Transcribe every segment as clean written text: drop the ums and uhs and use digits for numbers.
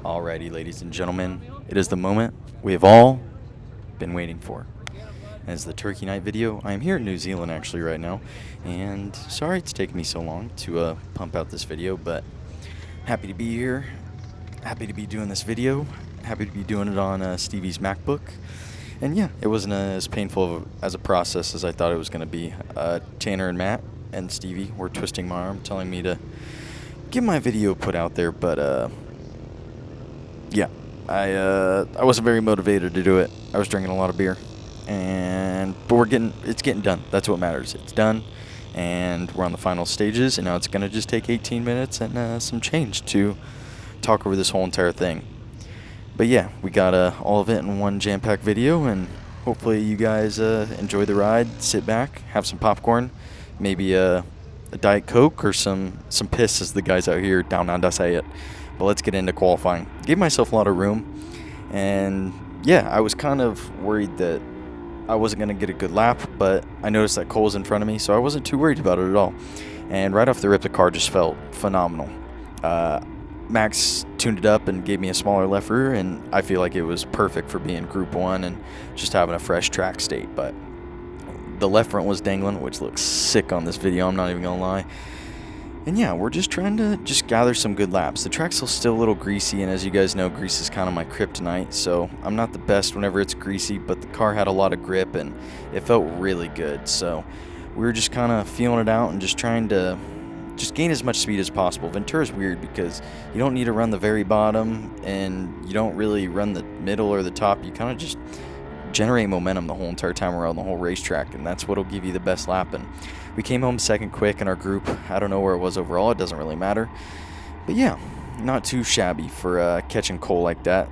Alrighty, ladies and gentlemen, it is the moment we have all been waiting for. As the Turkey Night video, I am here in New Zealand actually right now, and sorry it's taken me so long to pump out this video, but happy to be here, happy to be doing this video, happy to be doing it on Stevie's MacBook, and yeah, it wasn't as painful as a process as I thought it was going to be. Tanner and Matt and Stevie were twisting my arm, telling me to get my video put out there, but yeah, I wasn't very motivated to do it. I was drinking a lot of beer, but it's getting done. That's what matters. It's done, and we're on the final stages, and now it's gonna just take 18 minutes and some change to talk over this whole entire thing. But yeah, we got all of it in one jam-packed video, and hopefully you guys enjoy the ride. Sit back, have some popcorn, maybe a Diet Coke or some piss, as the guys out here down under say it. But let's get into qualifying. Gave myself a lot of room, and yeah, I was kind of worried that I wasn't going to get a good lap, but I noticed that Cole was in front of me, so I wasn't too worried about it at all. And right off the rip, the car just felt phenomenal. Max tuned it up and gave me a smaller left rear, and I feel like it was perfect for being Group 1 and just having a fresh track state. But the left front was dangling, which looks sick on this video, I'm not even going to lie. And yeah, we're just trying to gather some good laps. The track's still a little greasy, and as you guys know, grease is kind of my kryptonite, so I'm not the best whenever it's greasy, but the car had a lot of grip, and it felt really good. So we were just kind of feeling it out and just trying to gain as much speed as possible. Ventura's weird because you don't need to run the very bottom, and you don't really run the middle or the top. You kind of just generate momentum the whole entire time around the whole racetrack, and that's what'll give you the best lap. And we came home second quick in our group. I don't know where it was overall, it doesn't really matter, but yeah, not too shabby for catching Cole like that.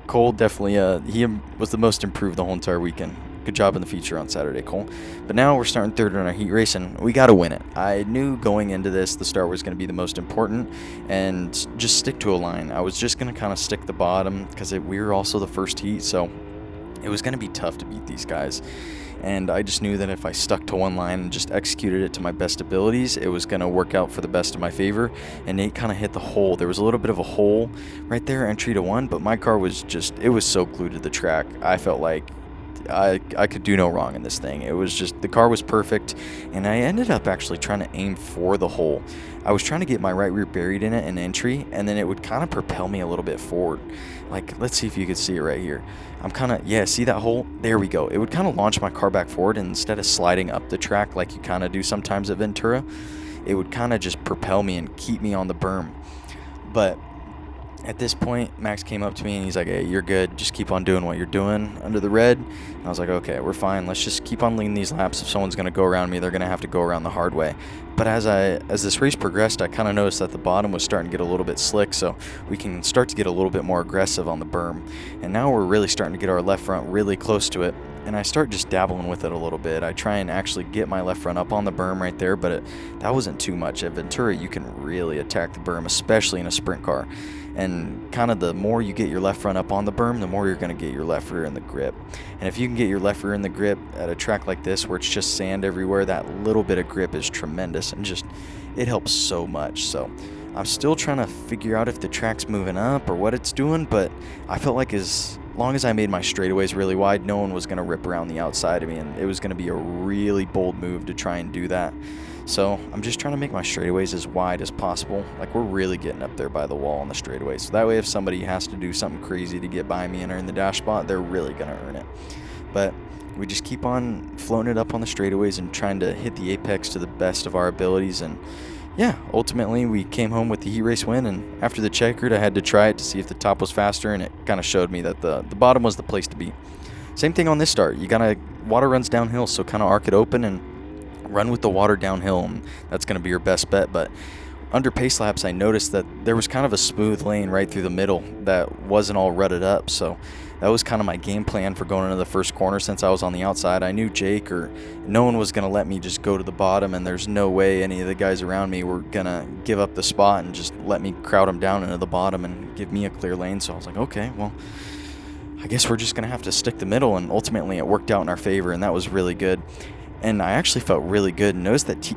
Cole definitely he was the most improved the whole entire weekend. Good job in the feature on Saturday, Cole. But now we're starting third in our heat race, and we got to win it. I knew going into this the start was going to be the most important, and just stick to a line. I was just going to kind of stick the bottom because we were also the first heat, so it was going to be tough to beat these guys. And I just knew that if I stuck to one line and just executed it to my best abilities, it was going to work out for the best of my favor. And Nate kind of hit the hole. There was a little bit of a hole right there, entry to one, but my car was it was so glued to the track. I felt like I could do no wrong in this thing. It was just, the car was perfect, and I ended up actually trying to aim for the hole. I was trying to get my right rear buried in it in entry, and then it would kind of propel me a little bit forward. Like, let's see if you could see it right here. I'm kind of, yeah, see that hole? There we go. It would kind of launch my car back forward, and instead of sliding up the track like you kind of do sometimes at Ventura, it would kind of just propel me and keep me on the berm. But at this point, Max came up to me and he's like, "Hey, you're good. Just keep on doing what you're doing under the red." And I was like, "Okay, we're fine. Let's just keep on leading these laps. If someone's going to go around me, they're going to have to go around the hard way." But as this race progressed, I kind of noticed that the bottom was starting to get a little bit slick, so we can start to get a little bit more aggressive on the berm. And now we're really starting to get our left front really close to it, and I start just dabbling with it a little bit. I try and actually get my left front up on the berm right there, but that wasn't too much. At Ventura, you can really attack the berm, especially in a sprint car. And kind of the more you get your left front up on the berm, the more you're going to get your left rear in the grip. And if you can get your left rear in the grip at a track like this where it's just sand everywhere, that little bit of grip is tremendous, and just, it helps so much. So I'm still trying to figure out if the track's moving up or what it's doing, but I felt like as long as I made my straightaways really wide, no one was going to rip around the outside of me, and it was going to be a really bold move to try and do that. So I'm just trying to make my straightaways as wide as possible. Like, we're really getting up there by the wall on the straightaways. So that way, if somebody has to do something crazy to get by me and earn the dash spot, they're really going to earn it. But we just keep on floating it up on the straightaways and trying to hit the apex to the best of our abilities. And yeah, ultimately we came home with the heat race win. And after the checkered, I had to try it to see if the top was faster, and it kind of showed me that the bottom was the place to be. Same thing on this start. Water runs downhill, so kind of arc it open and run with the water downhill, and that's going to be your best bet. But under pace laps, I noticed that there was kind of a smooth lane right through the middle that wasn't all rutted up, so that was kind of my game plan for going into the first corner. Since I was on the outside, I knew Jake or no one was going to let me just go to the bottom, and there's no way any of the guys around me were going to give up the spot and just let me crowd them down into the bottom and give me a clear lane. So I was like, okay, well, I guess we're just going to have to stick the middle, and ultimately it worked out in our favor, and that was really good. And I actually felt really good and noticed that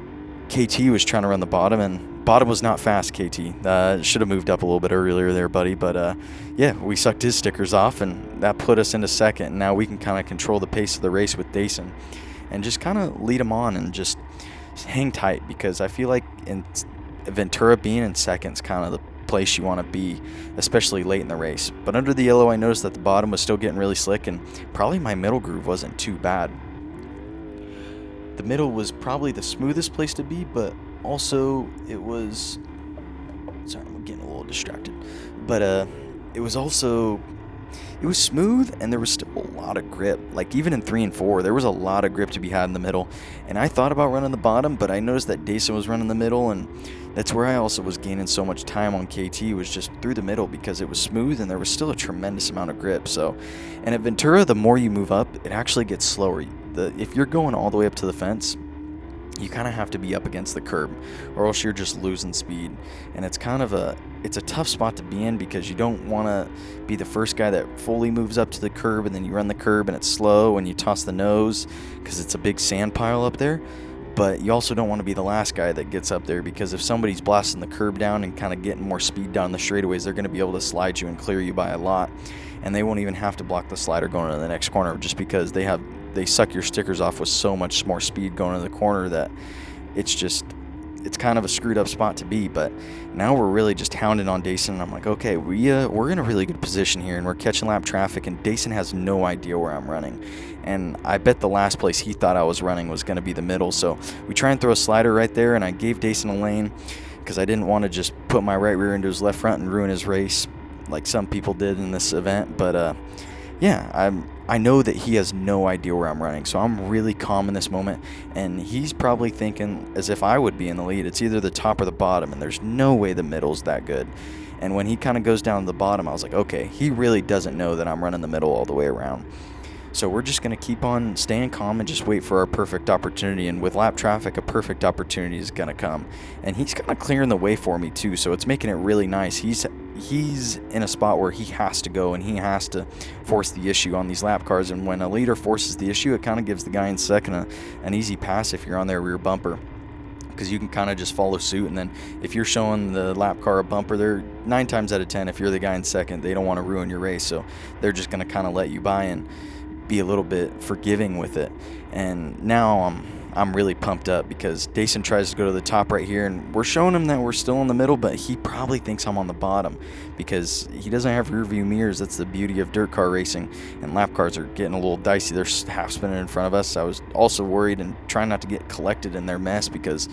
KT was trying to run the bottom, and bottom was not fast, KT. Should have moved up a little bit earlier there, buddy. But yeah, we sucked his stickers off, and that put us into second. And now we can kind of control the pace of the race with Daison and just kind of lead him on and just hang tight, because I feel like in Ventura, being in second is kind of the place you want to be, especially late in the race. But under the yellow, I noticed that the bottom was still getting really slick, and probably my middle groove wasn't too bad. The middle was probably the smoothest place to be, but also it was, sorry, I'm getting a little distracted, but it was also, it was smooth, and there was still a lot of grip. Like even in 3 and 4, there was a lot of grip to be had in the middle, and I thought about running the bottom, but I noticed that Daison was running the middle, and that's where I also was gaining so much time on KT, was just through the middle, because it was smooth and there was still a tremendous amount of grip. So, and at Ventura, the more you move up, it actually gets slower. If you're going all the way up to the fence, you kind of have to be up against the curb, or else you're just losing speed. And it's kind of it's a tough spot to be in, because you don't want to be the first guy that fully moves up to the curb and then you run the curb and it's slow and you toss the nose because it's a big sand pile up there. But you also don't want to be the last guy that gets up there, because if somebody's blasting the curb down and kind of getting more speed down the straightaways, they're going to be able to slide you and clear you by a lot, and they won't even have to block the slider going into the next corner, just because they suck your stickers off with so much more speed going into the corner that it's kind of a screwed up spot to be. But now we're really just hounding on Daison, and I'm like, okay, we're in a really good position here, and we're catching lap traffic, and Daison has no idea where I'm running. And I bet the last place he thought I was running was going to be the middle. So we try and throw a slider right there, and I gave Daison a lane because I didn't want to just put my right rear into his left front and ruin his race like some people did in this event. But yeah, I know that he has no idea where I'm running, so I'm really calm in this moment, and he's probably thinking as if I would be in the lead. It's either the top or the bottom, and there's no way the middle's that good. And when he kind of goes down to the bottom, I was like, okay, he really doesn't know that I'm running the middle all the way around. So we're just going to keep on staying calm and just wait for our perfect opportunity. And with lap traffic, a perfect opportunity is going to come. And he's kind of clearing the way for me too, so it's making it really nice. He's in a spot where he has to go, and he has to force the issue on these lap cars. And when a leader forces the issue, it kind of gives the guy in second an easy pass if you're on their rear bumper, because you can kind of just follow suit. And then if you're showing the lap car a bumper, they're 9 times out of 10, if you're the guy in second, they don't want to ruin your race, so they're just going to kind of let you by and be a little bit forgiving with it. And now I'm really pumped up, because Daison tries to go to the top right here, and we're showing him that we're still in the middle, but he probably thinks I'm on the bottom because he doesn't have rear view mirrors. That's the beauty of dirt car racing, and lap cars are getting a little dicey. They're half spinning in front of us. I was also worried and trying not to get collected in their mess, because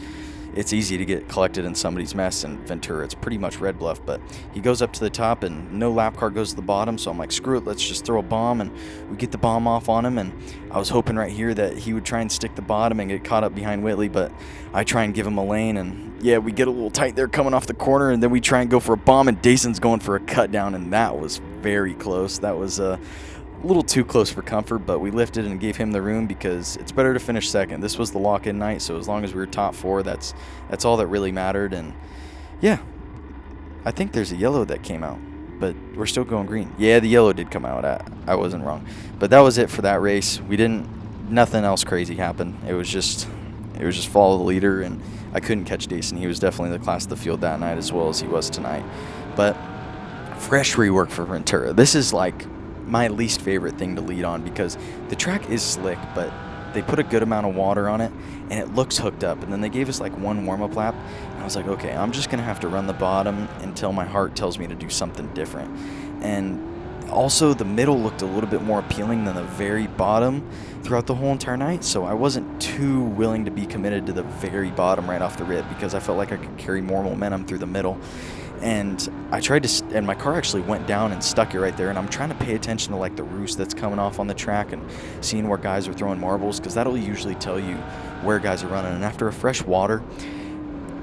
it's easy to get collected in somebody's mess in Ventura. It's pretty much red bluff. But he goes up to the top, and no lap car goes to the bottom, so I'm like, screw it, let's just throw a bomb. And we get the bomb off on him, and I was hoping right here that he would try and stick the bottom and get caught up behind Whitley, but I try and give him a lane, and yeah, we get a little tight there coming off the corner, and then we try and go for a bomb, and Daison's going for a cut down, and that was very close. That was a little too close for comfort, but we lifted and gave him the room, because it's better to finish second. This was the lock-in night, so as long as we were top 4, that's all that really mattered. And yeah, I think there's a yellow that came out, but we're still going green. Yeah, the yellow did come out. I wasn't wrong. But that was it for that race. Nothing else crazy happened. It was just follow the leader, and I couldn't catch Daison. He was definitely the class of the field that night, as well as he was tonight. But fresh rework for Ventura. This is like my least favorite thing to lead on, because the track is slick, but they put a good amount of water on it, and it looks hooked up. And then they gave us like one warm-up lap, and I was like, okay, I'm just gonna have to run the bottom until my heart tells me to do something different. And also the middle looked a little bit more appealing than the very bottom throughout the whole entire night, so I wasn't too willing to be committed to the very bottom right off the rip, because I felt like I could carry more momentum through the middle. And I tried to, and my car actually went down and stuck it right there, and I'm trying to pay attention to like the roost that's coming off on the track and seeing where guys are throwing marbles, because that'll usually tell you where guys are running. And after a fresh water,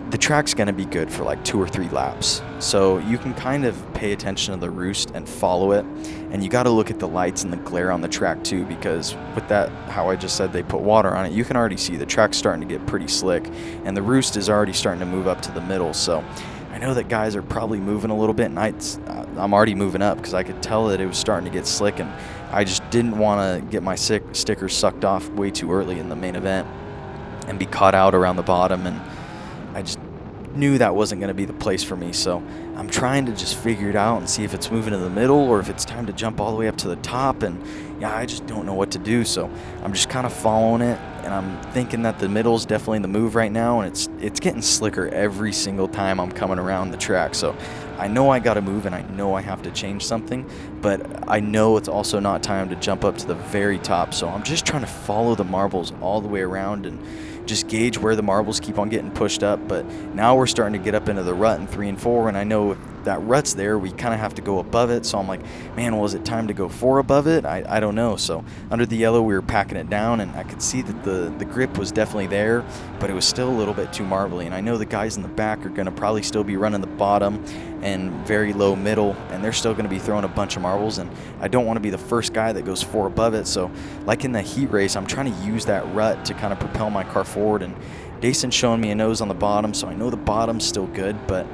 the track's going to be good for like 2 or 3 laps, so you can kind of pay attention to the roost and follow it. And you got to look at the lights and the glare on the track too, because with that, how I just said they put water on it, you can already see the track's starting to get pretty slick, and the roost is already starting to move up to the middle. So I know that guys are probably moving a little bit, and I'm already moving up, because I could tell that it was starting to get slick, and I just didn't want to get my stickers sucked off way too early in the main event and be caught out around the bottom. And I just knew that wasn't going to be the place for me. So I'm trying to just figure it out and see if it's moving to the middle or if it's time to jump all the way up to the top. And yeah, I just don't know what to do. So I'm just kind of following it, and I'm thinking that the middle is definitely the move right now, and it's getting slicker every single time I'm coming around the track. So I know I got to move, and I know I have to change something, but I know it's also not time to jump up to the very top. So I'm just trying to follow the marbles all the way around and just gauge where the marbles keep on getting pushed up. But now we're starting to get up into the rut in 3 and 4, and I know if that rut's there, we kind of have to go above it. So I'm like, man, well, is it time to go 4 above it? I don't know. So under the yellow, we were packing it down, and I could see that the grip was definitely there, but it was still a little bit too marbly. And I know the guys in the back are going to probably still be running the bottom and very low middle, and they're still going to be throwing a bunch of marbles, and I don't want to be the first guy that goes 4 above it. So like in the heat race, I'm trying to use that rut to kind of propel my car forward, and Daison's showing me a nose on the bottom, so I know the bottom's still good. But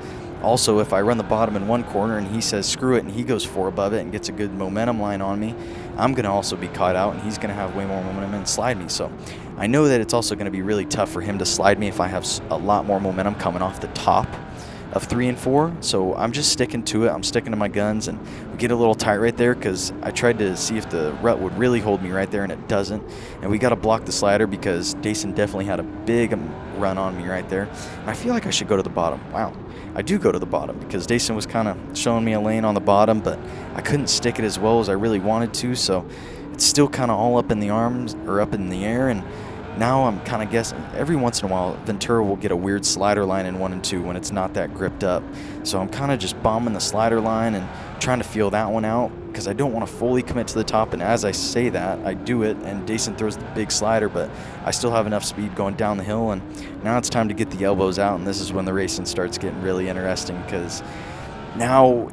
also, if I run the bottom in one corner and he says screw it and he goes 4 above it and gets a good momentum line on me, I'm going to also be caught out, and he's going to have way more momentum and slide me. So I know that it's also going to be really tough for him to slide me if I have a lot more momentum coming off the top of 3 and 4. So I'm just sticking to it. I'm sticking to my guns, and we get a little tight right there because I tried to see if the rut would really hold me right there, and it doesn't. And we got to block the slider because Daison definitely had a big run on me right there. And I feel like I should go to the bottom. Wow. I do go to the bottom because Daison was kind of showing me a lane on the bottom, but I couldn't stick it as well as I really wanted to. So it's still kind of all up in the arms or up in the air, and now I'm kind of guessing every once in a while Ventura will get a weird slider line in 1 and 2 when it's not that gripped up. So I'm kind of just bombing the slider line and trying to feel that one out because I don't want to fully commit to the top. And as I say that, I do it, and Daison throws the big slider, but I still have enough speed going down the hill. And now it's time to get the elbows out, and this is when the racing starts getting really interesting because now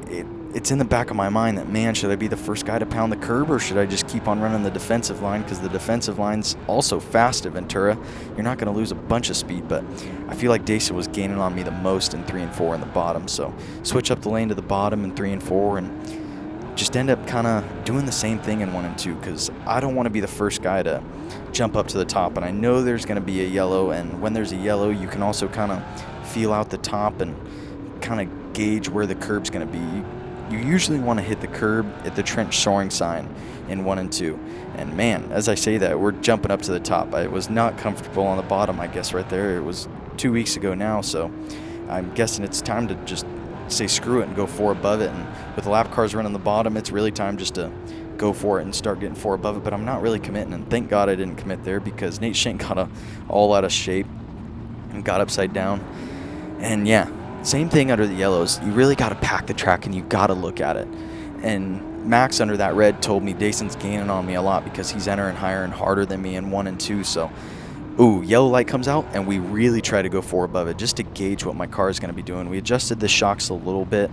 it's in the back of my mind that, man, should I be the first guy to pound the curb, or should I just keep on running the defensive line? Because the defensive line's also fast at Ventura. You're not going to lose a bunch of speed, but I feel like Daison was gaining on me the most in 3 and 4 in the bottom. So switch up the lane to the bottom in 3 and 4 and just end up kind of doing the same thing in 1 and 2 because I don't want to be the first guy to jump up to the top. And I know there's going to be a yellow, and when there's a yellow, you can also kind of feel out the top and kind of gauge where the curb's going to be. You usually want to hit the curb at the trench soaring sign in 1 and 2. And man, as I say that, we're jumping up to the top. I was not comfortable on the bottom, I guess, right there. It was 2 weeks ago now, so I'm guessing it's time to just say screw it and go 4 above it. And with the lap cars running the bottom, it's really time just to go for it and start getting 4 above it. But I'm not really committing, and thank God I didn't commit there because Nate Shank got all out of shape and got upside down. And yeah, same thing under the yellows. You really got to pack the track, and you got to look at it. And Max under that red told me Daison's gaining on me a lot because he's entering higher and harder than me in 1 and 2. So, ooh, yellow light comes out, and we really try to go 4 above it just to gauge what my car is going to be doing. We adjusted the shocks a little bit,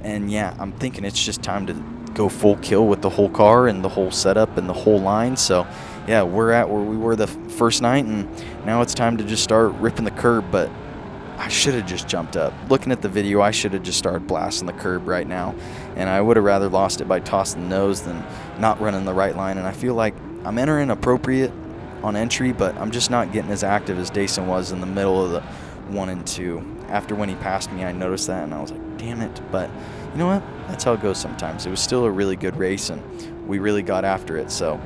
and yeah, I'm thinking it's just time to go full kill with the whole car and the whole setup and the whole line. So, yeah, we're at where we were the first night, and now it's time to just start ripping the curb. But I should have just jumped up. Looking at the video, I should have just started blasting the curb right now, and I would have rather lost it by tossing the nose than not running the right line. And I feel like I'm entering appropriate on entry, but I'm just not getting as active as Daison was in the middle of the 1 and 2. After when he passed me, I noticed that, and I was like, damn it. But you know what? That's how it goes sometimes. It was still a really good race, and we really got after it. So,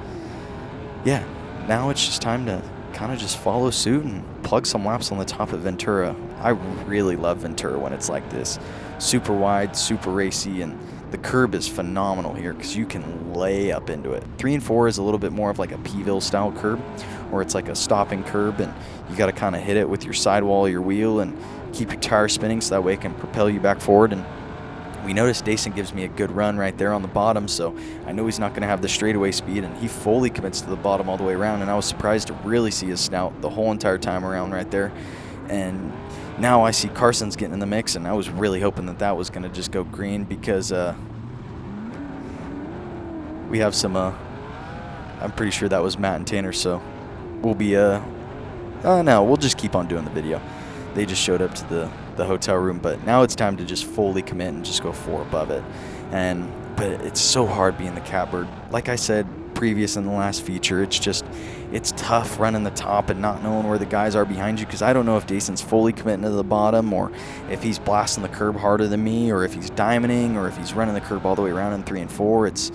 yeah, now it's just time to kind of just follow suit and plug some laps on the top of Ventura. I really love Ventura when it's like this. Super wide, super racy, and the curb is phenomenal here because you can lay up into it. 3 and 4 is a little bit more of like a P-ville style curb, where it's like a stopping curb, and you got to kind of hit it with your sidewall of your wheel and keep your tire spinning so that way it can propel you back forward. And we noticed Daison gives me a good run right there on the bottom, so I know he's not going to have the straightaway speed, and he fully commits to the bottom all the way around, and I was surprised to really see his snout the whole entire time around right there. And now I see Carson's getting in the mix, and I was really hoping that that was going to just go green because we have some, I'm pretty sure that was Matt and Tanner, so we'll be, no, we'll just keep on doing the video. They just showed up to the hotel room, but now it's time to just fully commit and just go 4 above it. But it's so hard being the catbird. Like I said, previous in the last feature. It's tough running the top and not knowing where the guys are behind you, because I don't know if Daison's fully committing to the bottom, or if he's blasting the curb harder than me, or if he's diamonding, or if he's running the curb all the way around in 3 and 4. It's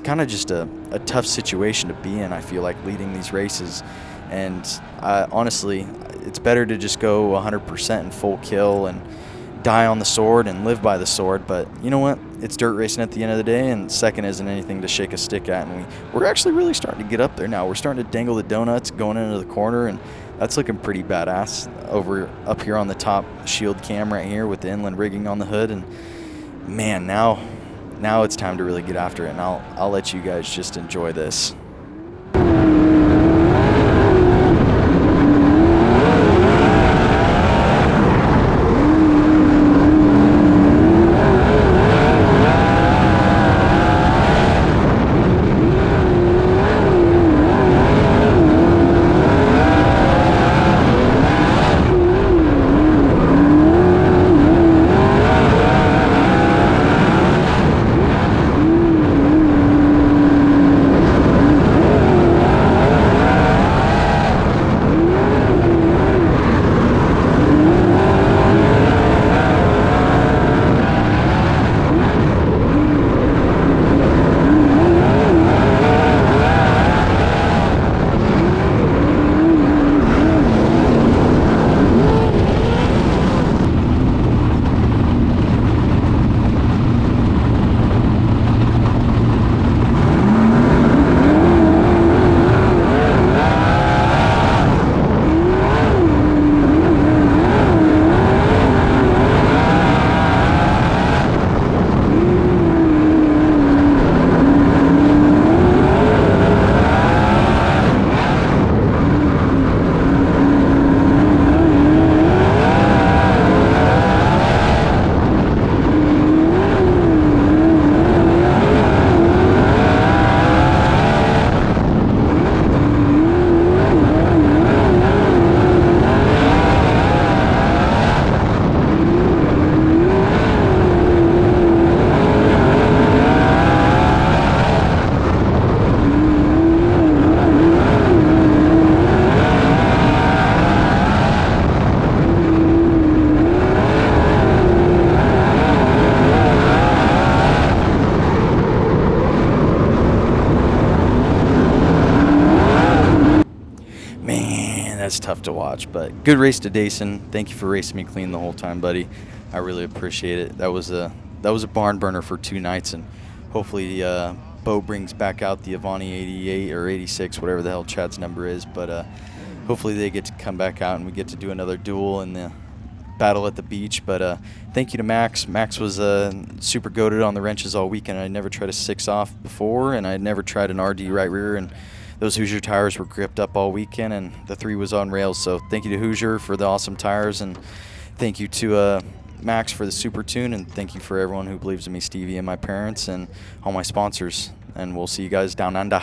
kind of just a tough situation to be in, I feel like, leading these races. And honestly, it's better to just go 100% and full kill and die on the sword and live by the sword. But you know what? It's dirt racing at the end of the day, and second isn't anything to shake a stick at. And we're actually really starting to get up there now. We're starting to dangle the donuts going into the corner, and that's looking pretty badass up here on the top shield cam right here with the inland rigging on the hood. And man, now it's time to really get after it, and I'll let you guys just enjoy this. That's tough to watch, but good race to Daison. Thank you for racing me clean the whole time, buddy. I really appreciate it. That was a barn burner for 2 nights, and hopefully Bo brings back out the Avani 88 or 86, whatever the hell Chad's number is. But hopefully they get to come back out and we get to do another duel in the battle at the beach. But thank you to Max. Max was super goated on the wrenches all weekend. I never tried a 6 off before, and I never tried an RD right rear, and those Hoosier tires were gripped up all weekend, and the 3 was on rails. So thank you to Hoosier for the awesome tires, and thank you to Max for the super tune, and thank you for everyone who believes in me, Stevie and my parents and all my sponsors. And we'll see you guys down under.